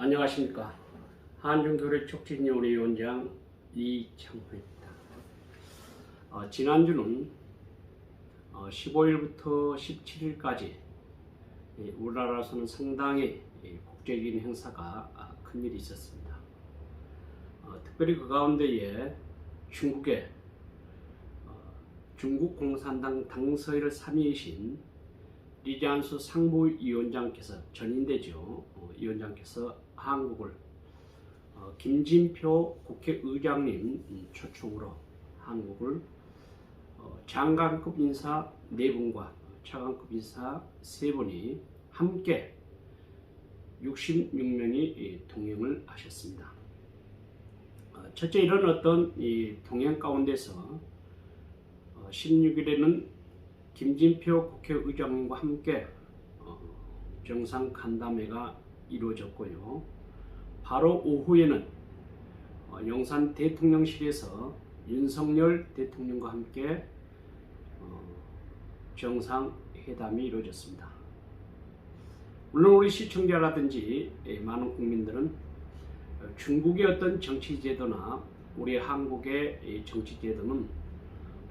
안녕하십니까. 한중교회 촉진요리위원장 이창호입니다. 지난주는 15일부터 17일까지 우리나라에서는 상당히 국제적인 행사가 큰일이 있었습니다. 특별히 그 가운데에 중국의 중국 공산당 당서일 3위이신 리지안수 상무위원장께서 전인대죠. 위원장께서 한국을 김진표 국회의장님 초청으로 한국을 장관급 인사 4분과 차관급 인사 3분이 함께 66명이 동행을 하셨습니다. 첫째, 이런 어떤 이 동행 가운데서 16일에는 김진표 국회의장님과 함께 정상 간담회가 이루어졌고요. 바로 오후에는 용산 대통령실에서 윤석열 대통령과 함께 정상회담이 이루어졌습니다. 물론 우리 시청자라든지 많은 국민들은 중국의 어떤 정치제도나 우리 한국의 정치제도는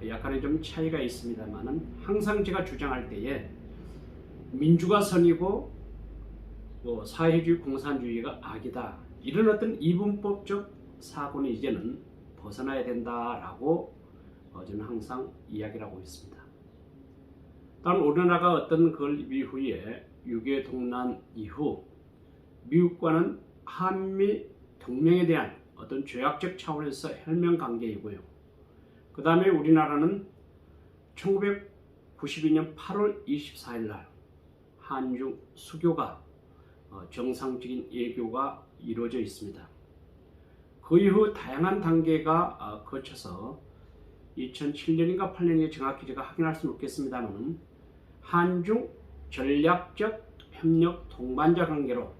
약간의 좀 차이가 있습니다만은 항상 제가 주장할 때에 민주가 선이고 사회주의 공산주의가 악이다, 이런 어떤 이분법적 사고는 이제는 벗어나야 된다라고 저는 항상 이야기를 하고 있습니다. 다른 우리나라가 어떤 그 이후에 6.25 동란 이후 미국과는 한미 동맹에 대한 어떤 조약적 차원에서 혈맹 관계이고요. 그 다음에 우리나라는 1992년 8월 24일 날 한중 수교가 정상적인 외교가 이루어져 있습니다. 그 이후 다양한 단계가 거쳐서 2007년인가 8년에 정확히 제가 확인할 수는 없겠습니다만 한중 전략적 협력 동반자 관계로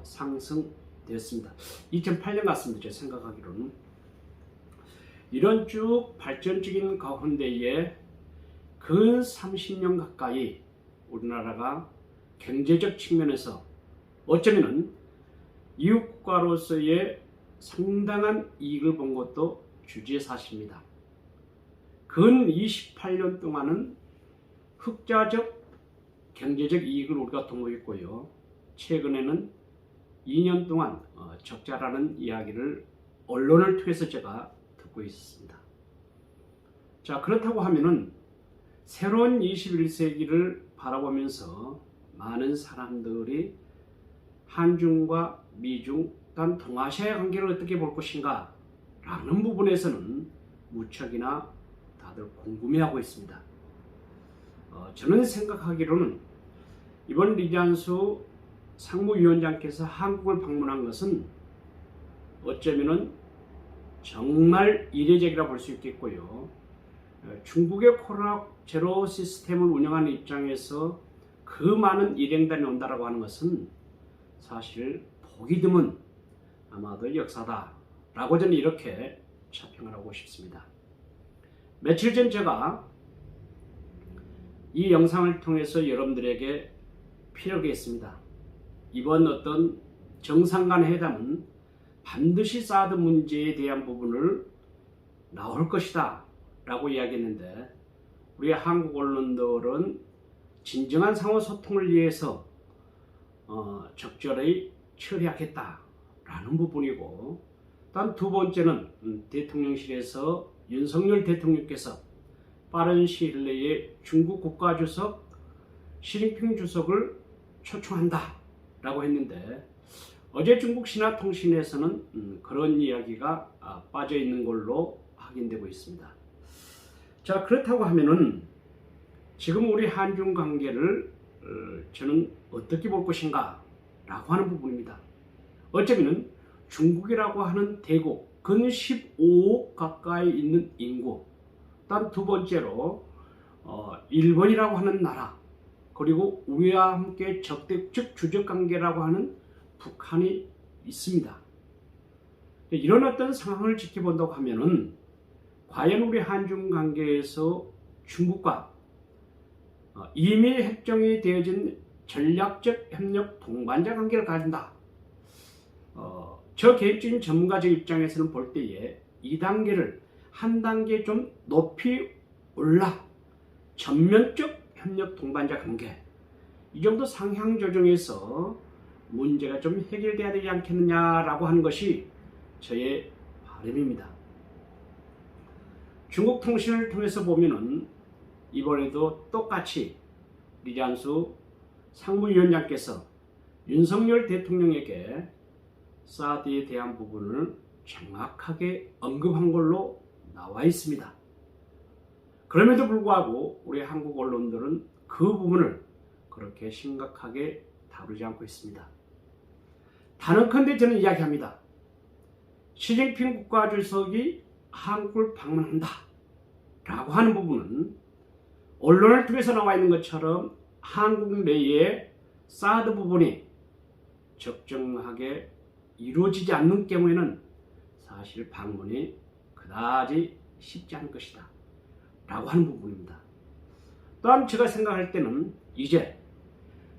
상승되었습니다. 2008년 같습니다. 제 생각하기로는. 이런 쭉 발전적인 가운데에 근 30년 가까이 우리나라가 경제적 측면에서 어쩌면은 이웃국가로서의 상당한 이익을 본 것도 주지사실입니다. 근 28년 동안은 흑자적 경제적 이익을 우리가 도모했고요. 최근에는 2년 동안 적자라는 이야기를 언론을 통해서 제가 듣고 있습니다. 자, 그렇다고 하면은 새로운 21세기를 바라보면서 많은 사람들이 한중과 미중 또한 동아시아의 관계를 어떻게 볼 것인가 라는 부분에서는 무척이나 다들 궁금해하고 있습니다. 저는 생각하기로는 이번 리지안수 상무위원장께서 한국을 방문한 것은 어쩌면은 정말 이례적이라 볼 수 있겠고요. 중국의 코로나 제로 시스템을 운영하는 입장에서 그 많은 일행단이 온다라고 하는 것은 사실 보기 드문 아마도 역사다라고 저는 이렇게 차평을 하고 싶습니다. 며칠 전 제가 이 영상을 통해서 여러분들에게 피력을 했습니다. 이번 어떤 정상 간 회담은 반드시 사드 문제에 대한 부분을 나올 것이다 라고 이야기했는데, 우리 한국 언론들은 진정한 상호 소통을 위해서 적절히 처리하겠다라는 부분이고, 단 두 번째는 대통령실에서 윤석열 대통령께서 빠른 시일 내에 중국 국가주석 시진핑 주석을 초청한다 라고 했는데, 어제 중국 신화통신에서는 그런 이야기가 빠져 있는 걸로 확인되고 있습니다. 자, 그렇다고 하면은 지금 우리 한중 관계를 저는 어떻게 볼 것인가 라고 하는 부분입니다. 어쩌면 중국이라고 하는 대국, 근 15억 가까이 있는 인구, 단 두 번째로 일본이라고 하는 나라, 그리고 우리와 함께 적대적 주적관계라고 하는 북한이 있습니다. 이런 어떤 상황을 지켜본다고 하면은 과연 우리 한중 관계에서 중국과 이미 협정이 되어진 전략적 협력 동반자 관계를 가진다, 저 개인적인 전문가적 입장에서는 볼 때에 이 단계를 한 단계 좀 높이 올라 전면적 협력 동반자 관계 이 정도 상향 조정에서 문제가 좀 해결돼야 되지 않겠느냐라고 하는 것이 저의 바람입니다. 중국 통신을 통해서 보면은 이번에도 똑같이 리장수 상무위원장께서 윤석열 대통령에게 사드에 대한 부분을 정확하게 언급한 걸로 나와 있습니다. 그럼에도 불구하고 우리 한국 언론들은 그 부분을 그렇게 심각하게 다루지 않고 있습니다. 단언컨대 저는 이야기합니다. 시진핑 국가주석이 한국을 방문한다 라고 하는 부분은 언론을 통해서 나와 있는 것처럼 한국 내에 사드 부분이 적정하게 이루어지지 않는 경우에는 사실 방문이 그다지 쉽지 않을 것이다 라고 하는 부분입니다. 또한 제가 생각할 때는 이제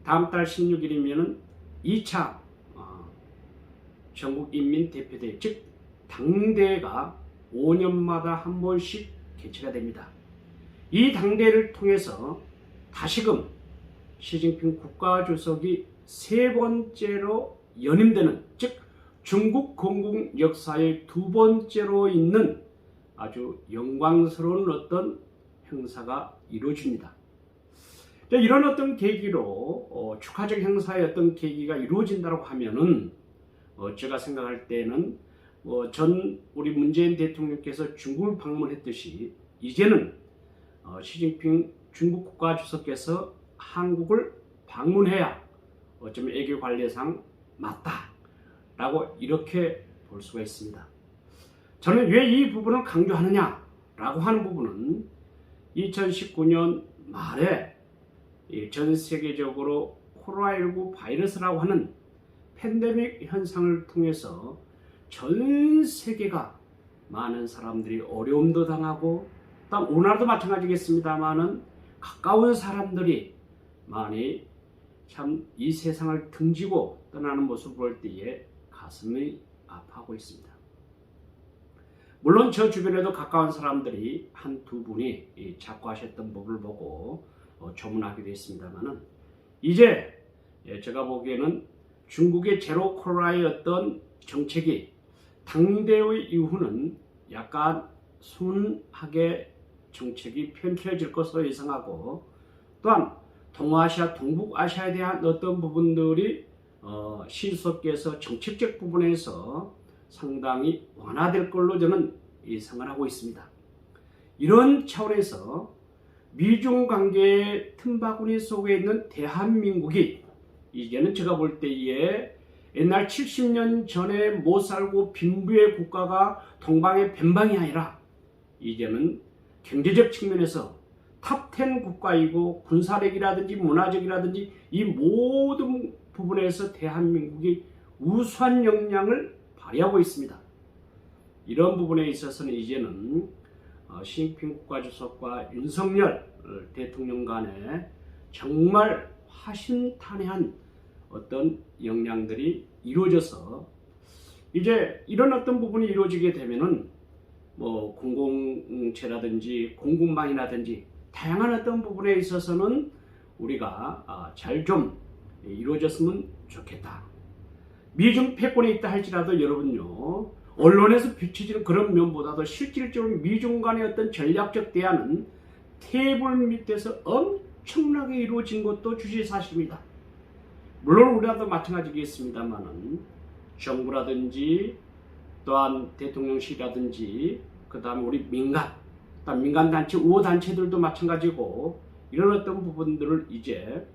다음 달 16일이면 2차 전국인민대표대회 즉 당대회가 5년마다 한 번씩 개최가 됩니다. 이 당대회를 통해서 다시금 시진핑 국가주석이 세 번째로 연임되는 즉 중국 건국 역사의 두 번째로 있는 아주 영광스러운 어떤 행사가 이루어집니다. 이런 어떤 계기로 축하적 행사의 어떤 계기가 이루어진다고 하면은 제가 생각할 때는 전 우리 문재인 대통령께서 중국을 방문했듯이 이제는 시진핑 중국 국가주석께서 한국을 방문해야 어쩌면 외교 관례상 맞다라고 이렇게 볼 수가 있습니다. 저는 왜 이 부분을 강조하느냐라고 하는 부분은 2019년 말에 전 세계적으로 코로나19 바이러스라고 하는 팬데믹 현상을 통해서 전 세계가 많은 사람들이 어려움도 당하고 또 우리나라도 마찬가지겠습니다만은 가까운 사람들이 많이 참 이 세상을 등지고 떠나는 모습을 볼 때에 가슴이 아파하고 있습니다. 물론 저 주변에도 가까운 사람들이 한두 분이 작고하셨던 법을 보고 조문하기도 했습니다만은 이제 제가 보기에는 중국의 제로 코로나의 어떤 정책이 당대회 이후는 약간 순하게 정책이 펼쳐질 것으로 예상하고 또한 동아시아, 동북아시아에 대한 어떤 부분들이 시수석께서 정책적 부분에서 상당히 완화될 걸로 저는 예상을 하고 있습니다. 이런 차원에서 미중 관계의 틈바구니 속에 있는 대한민국이 이제는 제가 볼 때에 옛날 70년 전에 못 살고 빈부의 국가가 동방의 뱀방이 아니라 이제는 경제적 측면에서 탑10 국가이고 군사력이라든지 문화적이라든지 이 모든 부분에서 대한민국이 우수한 역량을 발휘하고 있습니다. 이런 부분에 있어서는 이제는 시진핑 국가주석과 윤석열 대통령 간에 정말 화신탄회한 어떤 역량들이 이루어져서 이제 이런 어떤 부분이 이루어지게 되면은 공공체라든지 공군망이라든지 다양한 어떤 부분에 있어서는 우리가 잘 좀 이루어졌으면 좋겠다. 미중 패권이 있다 할지라도 여러분요 언론에서 비춰지는 그런 면보다도 실질적으로 미중 간의 어떤 전략적 대안은 테이블 밑에서 엄청나게 이루어진 것도 주시사실입니다. 물론 우리나라도 마찬가지겠습니다만은 정부라든지 또한 대통령실이라든지 그 다음에 우리 민간단체, 우호단체들도 마찬가지고 이런 어떤 부분들을 이제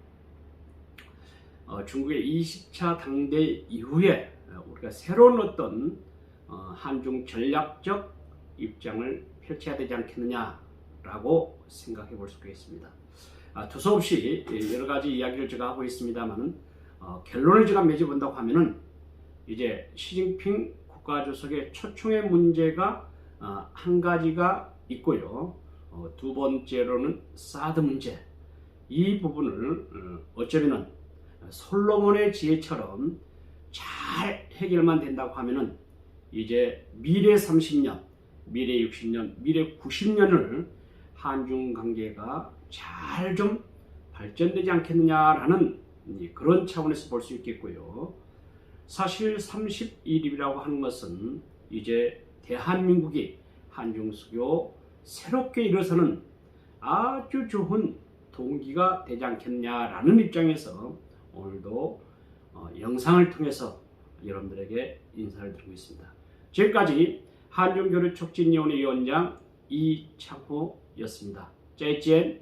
중국의 20차 당대 이후에 우리가 새로운 어떤 한중 전략적 입장을 펼쳐야 되지 않겠느냐라고 생각해 볼 수가 있습니다. 두서없이 여러 가지 이야기를 제가 하고 있습니다만은 결론을 제가 맺어본다고 하면은 이제 시진핑 국가주석의 초청의 문제가 한 가지가 있고요. 두 번째로는 사드 문제. 이 부분을 어쩌면은 솔로몬의 지혜처럼 잘 해결만 된다고 하면은 이제 미래 30년, 미래 60년, 미래 90년을 한중 관계가 잘 좀 발전되지 않겠느냐라는 그런 차원에서 볼 수 있겠고요. 사실 31일이라고 하는 것은 이제 대한민국이 한중 수교 새롭게 일어서는 아주 좋은 동기가 되지 않겠냐라는 입장에서 오늘도 영상을 통해서 여러분들에게 인사를 드리고 있습니다. 지금까지 한중교류촉진위원회 위원장 이창호였습니다. 짜이젠